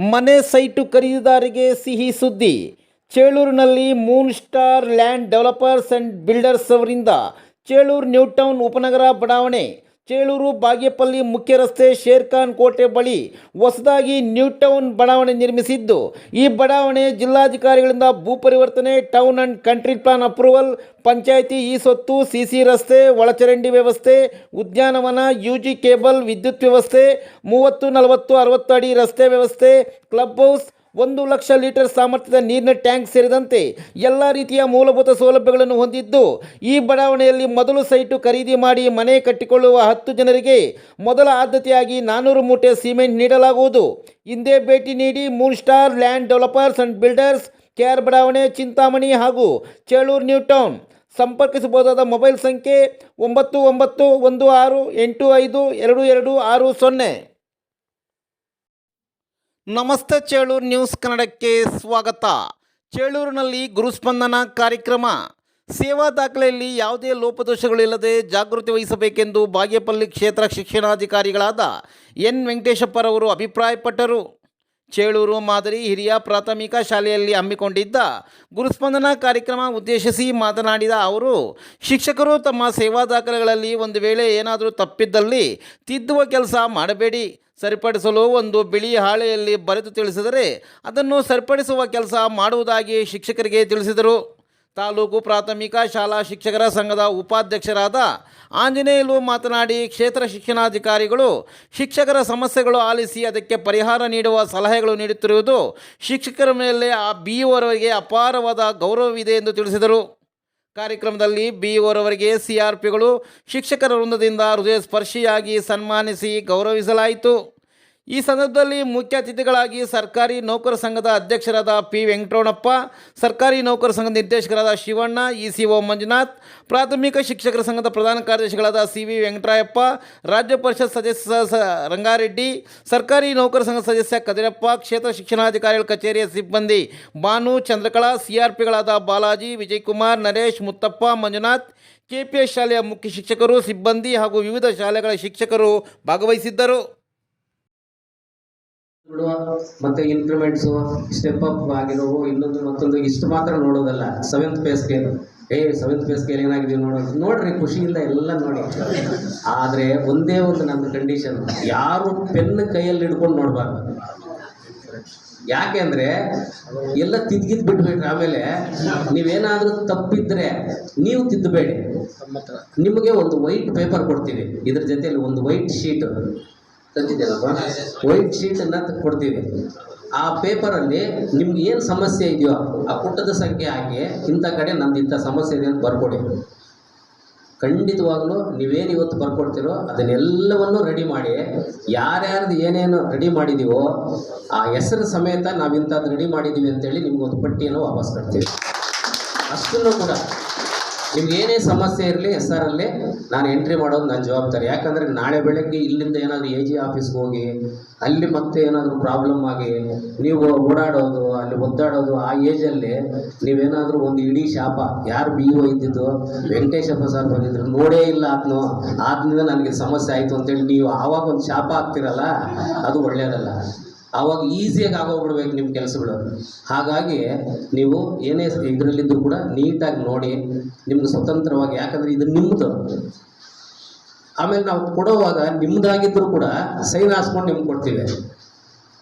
ಮನೆ ಸೈಟು ಖರೀದಿದಾರರಿಗೆ ಸಿಹಿ ಸುದ್ದಿ. ಚೇಳೂರಿನಲ್ಲಿ moon star land developers and builders ಅವರಿಂದ ಚೇಳೂರು ನ್ಯೂ ಟೌನ್ ಉಪನಗರ ಬಡಾವಣೆ, ಚೇಳೂರು ಬಾಗೇಪಲ್ಲಿ ಮುಖ್ಯ ರಸ್ತೆ, ಶೇರ್ ಖಾನ್ ಕೋಟೆ ಬಳಿ ಹೊಸದಾಗಿ ನ್ಯೂ ಟೌನ್ ಬಡಾವಣೆ ನಿರ್ಮಿಸಿದ್ದು, ಈ ಬಡಾವಣೆ ಜಿಲ್ಲಾಧಿಕಾರಿಗಳಿಂದ ಭೂ ಪರಿವರ್ತನೆ, town and country plan approval, panchayat ಈ ಸ್ವತ್ತು, ಸಿಸಿ ರಸ್ತೆ, ಒಳಚರಂಡಿ ವ್ಯವಸ್ಥೆ, ಉದ್ಯಾನವನ, ಯುಜಿ ಕೇಬಲ್, ವಿದ್ಯುತ್ ವ್ಯವಸ್ಥೆ, 30, 40, 60 ಅಡಿ ರಸ್ತೆ ವ್ಯವಸ್ಥೆ, ಕ್ಲಬ್ ಹೌಸ್, 1 ಲಕ್ಷ ಲೀಟರ್ ಸಾಮರ್ಥ್ಯದ ನೀರಿನ ಟ್ಯಾಂಕ್ ಸೇರಿದಂತೆ ಎಲ್ಲ ರೀತಿಯ ಮೂಲಭೂತ ಸೌಲಭ್ಯಗಳನ್ನು ಹೊಂದಿದ್ದು, ಈ ಬಡಾವಣೆಯಲ್ಲಿ ಮೊದಲು ಸೈಟು ಖರೀದಿ ಮಾಡಿ ಮನೆ ಕಟ್ಟಿಕೊಳ್ಳುವ 10 ಜನರಿಗೆ ಮೊದಲ ಆದ್ಯತೆಯಾಗಿ 400 ಮೂಟೆ ಸಿಮೆಂಟ್ ನೀಡಲಾಗುವುದು. ಹಿಂದೆ ಭೇಟಿ ನೀಡಿ. Moon star land developers and builders, KR ಬಡಾವಣೆ, ಚಿಂತಾಮಣಿ ಹಾಗೂ ಚೇಳೂರು ನ್ಯೂ ಟೌನ್. ಸಂಪರ್ಕಿಸಬಹುದಾದ ಮೊಬೈಲ್ ಸಂಖ್ಯೆ 9916585220. ನಮಸ್ತೆ, ಚೇಳೂರು ನ್ಯೂಸ್ ಕನ್ನಡಕ್ಕೆ ಸ್ವಾಗತ. ಚೇಳೂರಿನಲ್ಲಿ ಗುರುಸ್ಪಂದನ ಕಾರ್ಯಕ್ರಮ. ಸೇವಾ ದಾಖಲೆಯಲ್ಲಿ ಯಾವುದೇ ಲೋಪದೋಷಗಳಿಲ್ಲದೆ ಜಾಗೃತಿ ವಹಿಸಬೇಕೆಂದು ಬಾಗೇಪಲ್ಲಿ ಕ್ಷೇತ್ರ ಶಿಕ್ಷಣಾಧಿಕಾರಿಗಳಾದ ಎನ್ ವೆಂಕಟೇಶಪ್ಪರವರು ಅಭಿಪ್ರಾಯಪಟ್ಟರು. ಚೇಳೂರು ಮಾದರಿ ಹಿರಿಯ ಪ್ರಾಥಮಿಕ ಶಾಲೆಯಲ್ಲಿ ಹಮ್ಮಿಕೊಂಡಿದ್ದ ಗುರುಸ್ಪಂದನ ಕಾರ್ಯಕ್ರಮ ಉದ್ದೇಶಿಸಿ ಮಾತನಾಡಿದ ಅವರು, ಶಿಕ್ಷಕರು ತಮ್ಮ ಸೇವಾ ದಾಖಲೆಗಳಲ್ಲಿ ಒಂದು ವೇಳೆ ಏನಾದರೂ ತಪ್ಪಿದ್ದಲ್ಲಿ ತಿದ್ದುವ ಕೆಲಸ ಮಾಡಬೇಡಿ. ಸರಿಪಡಿಸಲು ಒಂದು ಬಿಳಿ ಹಾಳೆಯಲ್ಲಿ ಬರೆದು ತಿಳಿಸಿದರೆ ಅದನ್ನು ಸರಿಪಡಿಸುವ ಕೆಲಸ ಮಾಡುವುದಾಗಿ ಶಿಕ್ಷಕರಿಗೆ ತಿಳಿಸಿದರು. ತಾಲೂಕು ಪ್ರಾಥಮಿಕ ಶಾಲಾ ಶಿಕ್ಷಕರ ಸಂಘದ ಉಪಾಧ್ಯಕ್ಷರಾದ ಆಂಜನೇಯಲು ಮಾತನಾಡಿ, ಕ್ಷೇತ್ರ ಶಿಕ್ಷಣಾಧಿಕಾರಿಗಳು ಶಿಕ್ಷಕರ ಸಮಸ್ಯೆಗಳು ಆಲಿಸಿ ಅದಕ್ಕೆ ಪರಿಹಾರ ನೀಡುವ ಸಲಹೆಗಳು ನೀಡುತ್ತಿರುವುದು ಶಿಕ್ಷಕರ ಮೇಲೆ ಬಿಇಒರವರಿಗೆ ಅಪಾರವಾದ ಗೌರವವಿದೆ ಎಂದು ತಿಳಿಸಿದರು. ಕಾರ್ಯಕ್ರಮದಲ್ಲಿ ಬಿಇಒರವರಿಗೆ ಸಿಆರ್ಪಿಗಳು ಶಿಕ್ಷಕರ ವೃಂದದಿಂದ ಹೃದಯ ಸ್ಪರ್ಶಿಯಾಗಿ ಸನ್ಮಾನಿಸಿ ಗೌರವಿಸಲಾಯಿತು. ಈ ಸಂದರ್ಭದಲ್ಲಿ ಮುಖ್ಯ ಅತಿಥಿಗಳಾಗಿ ಸರ್ಕಾರಿ ನೌಕರ ಸಂಘದ ಅಧ್ಯಕ್ಷರಾದ ಪಿ ವೆಂಕಟರಮಣಪ್ಪ, ಸರ್ಕಾರಿ ನೌಕರ ಸಂಘದ ನಿರ್ದೇಶಕರಾದ ಶಿವಣ್ಣ, ಇಸಿಒ ಮಂಜುನಾಥ್, ಪ್ರಾಥಮಿಕ ಶಿಕ್ಷಕರ ಸಂಘದ ಪ್ರಧಾನ ಕಾರ್ಯದರ್ಶಿಗಳಾದ ಸಿವಿ ವೆಂಕಟರಾಯಪ್ಪ, ರಾಜ್ಯ ಪರಿಷತ್ ಸದಸ್ಯ ರಂಗಾರೆಡ್ಡಿ, ಸರ್ಕಾರಿ ನೌಕರ ಸಂಘದ ಸದಸ್ಯ ಕದಿರಪ್ಪ, ಕ್ಷೇತ್ರ ಶಿಕ್ಷಣಾಧಿಕಾರಿಗಳ ಕಚೇರಿಯ ಸಿಬ್ಬಂದಿ ಭಾನು, ಚಂದ್ರಕಲಾ, ಸಿಆರ್ಪಿಗಳಾದ ಬಾಲಾಜಿ, ವಿಜಯಕುಮಾರ್, ನರೇಶ್, ಮುತ್ತಪ್ಪ, ಮಂಜುನಾಥ್, ಕೆಪಿಎಸ್ ಶಾಲೆಯ ಮುಖ್ಯ ಶಿಕ್ಷಕರು, ಸಿಬ್ಬಂದಿ ಹಾಗೂ ವಿವಿಧ ಶಾಲೆಗಳ ಶಿಕ್ಷಕರು ಭಾಗವಹಿಸಿದ್ದರು. ಮತ್ತೆ ಇನ್ಕ್ರಿಮೆಂಟ್ಸು, ಸ್ಟೆಪ್ ಅಪ್ ಆಗಿರೋವು, ಇನ್ನೊಂದು ಮತ್ತೊಂದು ಇಷ್ಟು ಮಾತ್ರ ನೋಡೋದಲ್ಲ. 7th pay scale, 7th pay scale ಏನಾಗಿದೆ ನೋಡ್ರಿ, ಖುಷಿಯಿಂದ ಎಲ್ಲ ನೋಡಿ. ಆದರೆ ಒಂದೇ ಒಂದು ನನ್ನ ಕಂಡೀಷನ್, ಯಾರು ಪೆನ್ ಕೈಯಲ್ಲಿ ಹಿಡ್ಕೊಂಡು ನೋಡಬಾರ್ದು. ಯಾಕೆ ಅಂದರೆ ಎಲ್ಲ ತಿದ್ಗಿದ್ ಬಿಟ್ಬಿಟ್ರೆ ಆಮೇಲೆ ನೀವೇನಾದರೂ ತಪ್ಪಿದ್ರೆ ನೀವು ತಿದ್ದಬೇಡಿ. ನಿಮಗೆ ಒಂದು ವೈಟ್ ಪೇಪರ್ ಕೊಡ್ತೀವಿ, ಇದ್ರ ಜೊತೆಯಲ್ಲಿ ಒಂದು ವೈಟ್ ಶೀಟ್ ತಂದಿದ್ದೇನಪ್ಪ, ವೈಟ್ ಶೀಟನ್ನು ಕೊಡ್ತೀವಿ. ಆ ಪೇಪರಲ್ಲಿ ನಿಮ್ಗೆ ಏನು ಸಮಸ್ಯೆ ಇದೆಯೋ ಆ ಪುಟದ ಸಂಖ್ಯೆ ಹಾಕಿ ಇಂಥ ಕಡೆ ನಮ್ದು ಇಂಥ ಸಮಸ್ಯೆ ಇದೆ ಅಂತ ಬರ್ಕೊಡಿ. ಖಂಡಿತವಾಗಲೂ ನೀವೇನು ಇವತ್ತು ಬರ್ಕೊಡ್ತೀರೋ ಅದನ್ನೆಲ್ಲವನ್ನು ರೆಡಿ ಮಾಡಿ, ಯಾರ್ಯಾರ್ದು ಏನೇನು ರೆಡಿ ಮಾಡಿದ್ದೀವೋ ಆ ಹೆಸರು ಸಮೇತ ನಾವು ಇಂಥದ್ದು ರೆಡಿ ಮಾಡಿದ್ದೀವಿ ಅಂತೇಳಿ ನಿಮ್ಗೊಂದು ಪಟ್ಟಿಯನ್ನು ವಾಪಸ್ ಕೊಡ್ತೀವಿ. ಅಷ್ಟನ್ನು ಕೂಡ ನಿಮ್ಗೆ ಏನೇ ಸಮಸ್ಯೆ ಇರಲಿ SR ಅಲ್ಲಿ ನಾನು ಎಂಟ್ರಿ ಮಾಡೋದು ನನ್ನ ಜವಾಬ್ದಾರಿ. ಯಾಕಂದರೆ ನಾಳೆ ಬೆಳಗ್ಗೆ ಇಲ್ಲಿಂದ ಏನಾದರೂ AG ಆಫೀಸ್ಗೆ ಹೋಗಿ ಅಲ್ಲಿ ಮತ್ತೆ ಏನಾದರೂ ಪ್ರಾಬ್ಲಮ್ ಆಗಿ ನೀವು ಓಡಾಡೋದು, ಅಲ್ಲಿ ಒದ್ದಾಡೋದು, ಆ ಏಜಲ್ಲಿ ನೀವೇನಾದರೂ ಒಂದು ಇಡೀ ಶಾಪ, ಯಾರು BO ಇದ್ದಿದ್ದು ವೆಂಕಟೇಶಪ್ಪ ಸರ್ ಬಂದಿದ್ರು, ನೋಡೇ ಇಲ್ಲ ಆದ್ನಿಂದ ನನಗೆ ಸಮಸ್ಯೆ ಆಯಿತು ಅಂತೇಳಿ ನೀವು ಆವಾಗ ಒಂದು ಶಾಪ ಆಗ್ತಿರಲ್ಲ, ಅದು ಒಳ್ಳೆಯದಲ್ಲ. ಆವಾಗ ಈಸಿಯಾಗಿ ಆಗೋಗ್ಬಿಡ್ಬೇಕು ನಿಮ್ಮ ಕೆಲಸಗಳು. ಹಾಗಾಗಿ ನೀವು ಏನೇ ಇದರಲ್ಲಿದ್ದರೂ ಕೂಡ ನೀಟಾಗಿ ನೋಡಿ, ನಿಮ್ಗೆ ಸ್ವತಂತ್ರವಾಗಿ, ಯಾಕಂದರೆ ಇದು ನಿಮ್ಮದು. ಆಮೇಲೆ ನಾವು ಕೊಡೋವಾಗ ನಿಮ್ಮದಾಗಿದ್ದರೂ ಕೂಡ ಸೈನ್ ಹಾಸ್ಕೊಂಡು ನಿಮ್ಗೆ ಕೊಡ್ತೀವಿ,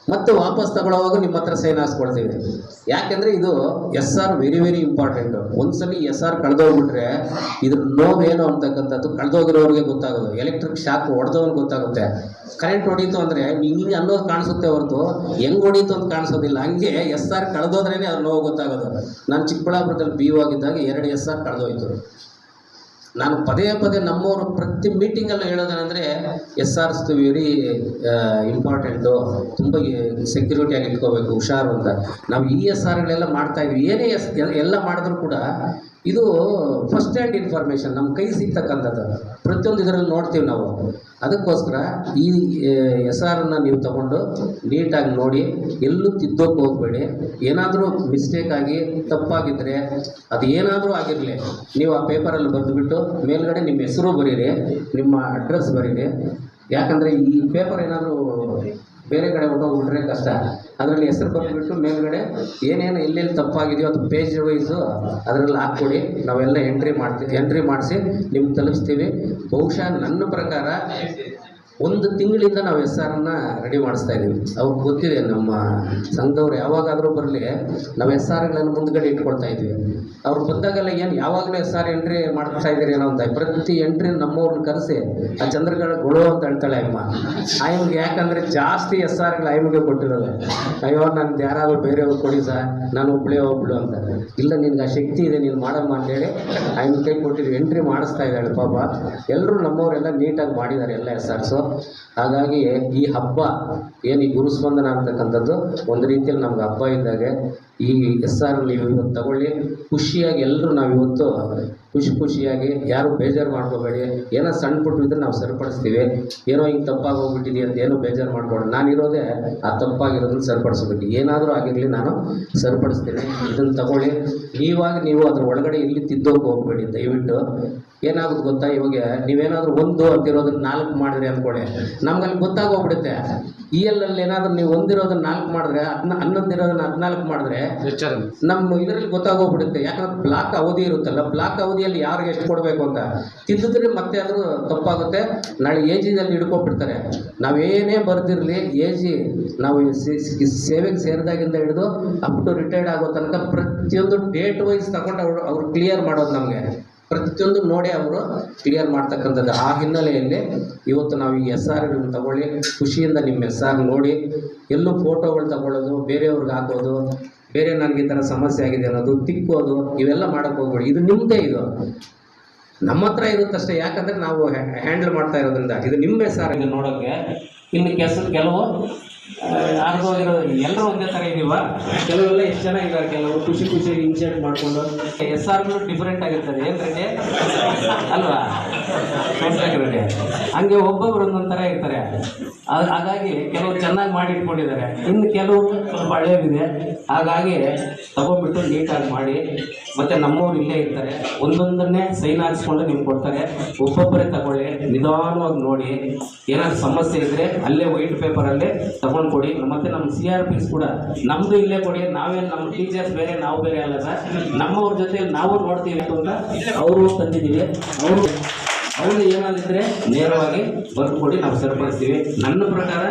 ಮತ್ತು ವಾಪಸ್ ತಗೊಳ್ಳೋವಾಗ ನಿಮ್ಮ ಹತ್ರ ಸೈನ್ ಹಾಸ್ಕೊಳ್ತೀವಿ. ಯಾಕೆಂದರೆ ಇದು SR ವೆರಿ ವೆರಿ ಇಂಪಾರ್ಟೆಂಟು. ಒಂದ್ಸಲಿ SR ಕಳೆದೋಗ್ಬಿಟ್ರೆ ಇದ್ರ ನೋವೇನು ಅಂತಕ್ಕಂಥದ್ದು ಕಳೆದೋಗಿರೋರಿಗೆ ಗೊತ್ತಾಗೋದು. ಎಲೆಕ್ಟ್ರಿಕ್ ಶಾಕ್ ಹೊಡೆದವನು ಗೊತ್ತಾಗುತ್ತೆ. ಕರೆಂಟ್ ಹೊಡೀತು ಅಂದರೆ ಹಿಂಗೆ ಅನ್ನೋದು ಕಾಣಿಸುತ್ತೆ ಹೊರತು ಹೆಂಗೆ ಹೊಡೀತು ಅಂತ ಕಾಣಿಸೋದಿಲ್ಲ. ಹಂಗೆ SR ಕಳೆದೋದ್ರೇ ಅದು ನೋವು ಗೊತ್ತಾಗೋದು. ನಾನು ಚಿಕ್ಕಬಳ್ಳಾಪುರದಲ್ಲಿ BO ಆಗಿದ್ದಾಗ 2 SR ಕಳೆದೋಯ್ತು. ನಾನು ಪದೇ ಪದೇ ನಮ್ಮವರು ಪ್ರತಿ ಮೀಟಿಂಗಲ್ಲೂ ಹೇಳೋದೇನೆಂದರೆ SRs ವೆರಿ ಇಂಪಾರ್ಟೆಂಟು, ತುಂಬ ಸೆಕ್ಯೂರಿಟಿಯಾಗಿ ಇಟ್ಕೋಬೇಕು, ಹುಷಾರು ಅಂತ. ನಾವು ಈ SRಗಳೆಲ್ಲ ಮಾಡ್ತಾಯಿದ್ವಿ. ಏನೇ ಎಲ್ಲ ಮಾಡಿದ್ರೂ ಕೂಡ ಇದು ಫಸ್ಟ್ ಹ್ಯಾಂಡ್ ಇನ್ಫಾರ್ಮೇಷನ್ ನಮ್ಮ ಕೈ ಸಿಗ್ತಕ್ಕಂಥದ್ದು. ಪ್ರತಿಯೊಂದು ಇದರಲ್ಲಿ ನೋಡ್ತೀವಿ ನಾವು. ಅದಕ್ಕೋಸ್ಕರ ಈ SRನ್ನು ನೀವು ತಗೊಂಡು ನೀಟಾಗಿ ನೋಡಿ, ಎಲ್ಲೂ ತಿದ್ದೋಕೆ ಹೋಗಬೇಡಿ. ಏನಾದರೂ ಮಿಸ್ಟೇಕ್ ಆಗಿ ತಪ್ಪಾಗಿದ್ದರೆ ಅದು ಏನಾದರೂ ಆಗಿರಲಿ, ನೀವು ಆ ಪೇಪರಲ್ಲಿ ಬರೆದುಬಿಟ್ಟು ಮೇಲ್ಗಡೆ ನಿಮ್ಮ ಹೆಸರು ಬರೀರಿ, ನಿಮ್ಮ ಅಡ್ರೆಸ್ ಬರೀರಿ. ಯಾಕಂದರೆ ಈ ಪೇಪರ್ ಏನಾದರೂ ಬೇರೆ ಕಡೆ ಹೊಟ್ಟೋಗ್ಬಿಟ್ರೆ ಕಷ್ಟ. ಅದರಲ್ಲಿ ಹೆಸರು ಬರೆದ್ಬಿಟ್ಟು ಮೇಲ್ಗಡೆ ಏನೇನು ಎಲ್ಲೆಲ್ಲಿ ತಪ್ಪಾಗಿದೆಯೋ ಅದು ಪೇಜ್ ವೈಸು ಅದರಲ್ಲಿ ಹಾಕ್ಕೊಡಿ, ನಾವೆಲ್ಲ ಎಂಟ್ರಿ ಮಾಡಿಸಿ ನಿಮ್ಗೆ ತಲುಪಿಸ್ತೀವಿ. ಬಹುಶಃ ನನ್ನ ಪ್ರಕಾರ 1 ತಿಂಗಳಿಂದ ನಾವು SRನ ರೆಡಿ ಮಾಡಿಸ್ತಾ ಇದ್ದೀವಿ. ಅವ್ರಿಗೆ ಗೊತ್ತಿದೆ, ನಮ್ಮ ಸಂಘದವ್ರು ಯಾವಾಗಾದರೂ ಬರಲಿ ನಾವು SRಗಳನ್ನು ಮುಂದ್ಗಡೆ ಇಟ್ಕೊಳ್ತಾ ಇದ್ವಿ. ಅವ್ರು ಬಂದಾಗೆಲ್ಲ ಏನು ಯಾವಾಗಲೂ SR ಎಂಟ್ರಿ ಮಾಡ್ತಾ ಇದ್ದೀರಿ ಏನೋ ಅಂತ ಪ್ರತಿ ಎಂಟ್ರಿ ನಮ್ಮವ್ರನ್ನ ಕರೆಸಿ ಆ ಚಂದ್ರಗಳ ಗುಳು ಅಂತ ಹೇಳ್ತಾಳೆ ಆಯಮ್ಗೆ. ಯಾಕಂದರೆ ಜಾಸ್ತಿ SRಗಳು ಆಯಮ್ಗೆ ಕೊಟ್ಟಿರೋದು. ಅಯ್ಯೋ ನನಗೆ ಯಾರಾದರೂ ಬೇರೆಯವ್ರು ಕೊಡಿ ಸರ್, ನಾನು ಒಬ್ಳು ಅಂತ. ಇಲ್ಲ, ನಿನ್ಗೆ ಆ ಶಕ್ತಿ ಇದೆ, ನೀನು ಮಾಡಮ್ಮ ಅಂತೇಳಿ ಆಯಮ್ಗೆ ಕೈ ಕೊಟ್ಟಿದ್ವಿ. ಎಂಟ್ರಿ ಮಾಡಿಸ್ತಾ ಇದ್ದಾಳೆ ಪಾಪ. ಎಲ್ಲರೂ ನಮ್ಮವರೆಲ್ಲ ನೀಟಾಗಿ ಮಾಡಿದ್ದಾರೆ ಎಲ್ಲ SRಸು. ಹಾಗಾಗಿ ಈ ಹಬ್ಬ ಏನು ಈ ಗುರುಸ್ಪಂದನ ಅಂತಕ್ಕಂಥದ್ದು ಒಂದು ರೀತಿಯಲ್ಲಿ ನಮ್ಗೆ ಹಬ್ಬ ಇದ್ದಾಗೆ. ಈ SR ನೀವು ಇವತ್ತು ತಗೊಳ್ಳಿ, ಖುಷಿಯಾಗಿ ಎಲ್ಲರೂ ನಾವು ಇವತ್ತು ಖುಷಿಯಾಗಿ, ಯಾರು ಬೇಜಾರು ಮಾಡ್ಕೋಬೇಡಿ. ಏನೋ ಸಣ್ಣ ಪುಟ್ಟು ಇದ್ರೆ ನಾವು ಸರಿಪಡಿಸ್ತೀವಿ. ಏನೋ ಹಿಂಗೆ ತಪ್ಪಾಗಿ ಹೋಗ್ಬಿಟ್ಟಿದ್ದೀವಿ ಅಂತ ಏನೋ ಬೇಜಾರು ಮಾಡ್ಕೊಡಿ. ನಾನಿರೋದೇ ಆ ತಪ್ಪಾಗಿರೋದನ್ನ ಸರಿಪಡಿಸ್ಬೇಕು. ಏನಾದರೂ ಆಗಿರಲಿ ನಾನು ಸರಿಪಡಿಸ್ತೀನಿ. ಇದನ್ನು ತಗೊಳ್ಳಿ. ನೀವು ಅದ್ರ ಒಳಗಡೆ ಇಲ್ಲಿ ತಿದ್ದೋಕೆ ಹೋಗ್ಬೇಡಿ ದಯವಿಟ್ಟು. ಏನಾಗುತ್ತೆ ಗೊತ್ತಾ, ಇವಾಗ ನೀವೇನಾದರೂ 1 ಅಂತಿರೋದನ್ನ 4 ಮಾಡಿದ್ರಿ ಅಂದ್ಕೊಳ್ಳಿ, ನಮ್ಗಲ್ಲಿ ಗೊತ್ತಾಗೋಗ್ಬಿಡುತ್ತೆ. ELಲ್ಲಿ ಏನಾದರೂ ನೀವು 1 ಇರೋದನ್ನ 4 ಮಾಡಿದ್ರೆ 11 ಇರೋದನ್ನ 14 ಮಾಡಿದ್ರೆ ನಮ್ಮ ಇದರಲ್ಲಿ ಗೊತ್ತಾಗೋಗ್ಬಿಡುತ್ತೆ. ಯಾಕಂದ್ರೆ ಬ್ಲಾಕ್ ಅವಧಿ ಇರುತ್ತಲ್ಲ, ಬ್ಲಾಕ್ ಅವಧಿಯಲ್ಲಿ ಯಾರಿಗೆ ಎಷ್ಟು ಕೊಡಬೇಕು ಅಂತ ತಿದ್ದಿದ್ರೆ ಮತ್ತೆ ಅದು ತಪ್ಪಾಗುತ್ತೆ. ನಾಳೆ ಏಜಿನಲ್ಲಿ ಹಿಡ್ಕೊಬಿಡ್ತಾರೆ. ನಾವೇನೇ ಬರ್ದಿರಲಿ ನಾವು ಸೇವೆಗೆ ಸೇರಿದಾಗಿಂದ ಹಿಡಿದು ಅಪ್ ಟು ರಿಟೈರ್ಡ್ ಆಗೋ ತನಕ ಪ್ರತಿಯೊಂದು ಡೇಟ್ ವೈಸ್ ತಗೊಂಡು ಅವ್ರು ಕ್ಲಿಯರ್ ಮಾಡೋದು ನಮಗೆ ಪ್ರತಿಯೊಂದು ನೋಡಿ ಅವರು ಕ್ಲಿಯರ್ ಮಾಡ್ತಕ್ಕಂಥದ್ದು. ಆ ಹಿನ್ನೆಲೆಯಲ್ಲಿ ಇವತ್ತು ನಾವು ಈ SRಗಳನ್ನು ತಗೊಳ್ಳಿ, ಖುಷಿಯಿಂದ ನಿಮ್ಮ SR ನೋಡಿ. ಎಲ್ಲೂ ಫೋಟೋಗಳು ತಗೊಳ್ಳೋದು, ಬೇರೆಯವ್ರಿಗೆ ಹಾಕೋದು, ಬೇರೆ ನನಗೆ ಈ ಥರ ಸಮಸ್ಯೆ ಆಗಿದೆ ಅನ್ನೋದು, ತಿಕ್ಕೋದು, ಇವೆಲ್ಲ ಮಾಡೋಕ್ಕೆ ಹೋಗ್ಬೇಡಿ. ಇದು ನಿಮ್ಮದೇ, ಇದು ನಮ್ಮ ಹತ್ರ ಇರುತ್ತಷ್ಟೇ. ಯಾಕಂದರೆ ನಾವು ಹ್ಯಾಂಡಲ್ ಮಾಡ್ತಾ ಇರೋದ್ರಿಂದ ಇದು ನಿಮ್ಮ SR ಇದು ನೋಡೋಕ್ಕೆ. ಇನ್ನು ಕೆಲವು ಆರ್ಗೋಗಿರೋ ಎಲ್ಲರೂ ಒಂದೇ ಥರ ಇದೀವ, ಕೆಲವೆಲ್ಲ ಎಷ್ಟು ಚೆನ್ನಾಗಿದ್ದಾರೆ. ಕೆಲವರು ಖುಷಿಯಾಗಿ ಇನ್ಶರ್ಟ್ ಮಾಡಿಕೊಂಡು SRಗಳು ಡಿಫ್ರೆಂಟ್ ಆಗಿರ್ತದೆ. ಏನು ರೇಟೆ ಅಲ್ವಾ, ರೇಟೆ ಹಂಗೆ ಒಬ್ಬೊಬ್ರು ಒಂದೊಂದು ಥರ ಇರ್ತಾರೆ. ಹಾಗಾಗಿ ಕೆಲವರು ಚೆನ್ನಾಗಿ ಮಾಡಿ ಇಟ್ಕೊಂಡಿದ್ದಾರೆ, ಇನ್ನು ಕೆಲವರು ಸ್ವಲ್ಪ ಹಳೇದಿದೆ. ಹಾಗಾಗಿ ತಗೊಂಡ್ಬಿಟ್ಟು ನೀಟಾಗಿ ಮಾಡಿ. ಮತ್ತು ನಮ್ಮವ್ರು ಇಲ್ಲೇ ಇರ್ತಾರೆ, ಒಂದೊಂದನ್ನೇ ಸೈನ್ ಹಾಕ್ಸ್ಕೊಂಡು ನಿಮ್ಗೆ ಕೊಡ್ತಾರೆ. ಒಬ್ಬೊಬ್ಬರೇ ತಗೊಳ್ಳಿ, ನಿಧಾನವಾಗಿ ನೋಡಿ. ಏನಾದ್ರು ಸಮಸ್ಯೆ ಇದ್ದರೆ ಅಲ್ಲೇ ವೈಟ್ ಪೇಪರಲ್ಲೇ ತಗೊಂಡು ಕೊಡಿ. ಮತ್ತು ನಮ್ಮ CRPs ಕೂಡ ನಮ್ಮದು ಇಲ್ಲೇ ಕೊಡಿ. ನಾವೇನು ನಮ್ಮ ಟೀಚರ್ಸ್ ಬೇರೆ ನಾವು ಬೇರೆ ಅಲ್ಲ ಸರ್, ನಮ್ಮವ್ರ ಜೊತೆ ನಾವು ನೋಡ್ತೀವಿ ಅಂತ ಅವರು ತಂದಿದ್ದೀವಿ. ಅವರು ಏನಾದಿದ್ರೆ ನೇರವಾಗಿ ಬರೆದು ಕೊಡಿ, ನಾವು ಸರಿಪಡಿಸ್ತೀವಿ. ನನ್ನ ಪ್ರಕಾರ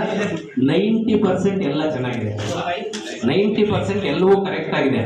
90% ಎಲ್ಲ ಚೆನ್ನಾಗಿದೆ, 90% ಎಲ್ಲವೂ ಕರೆಕ್ಟ್ ಆಗಿದೆ.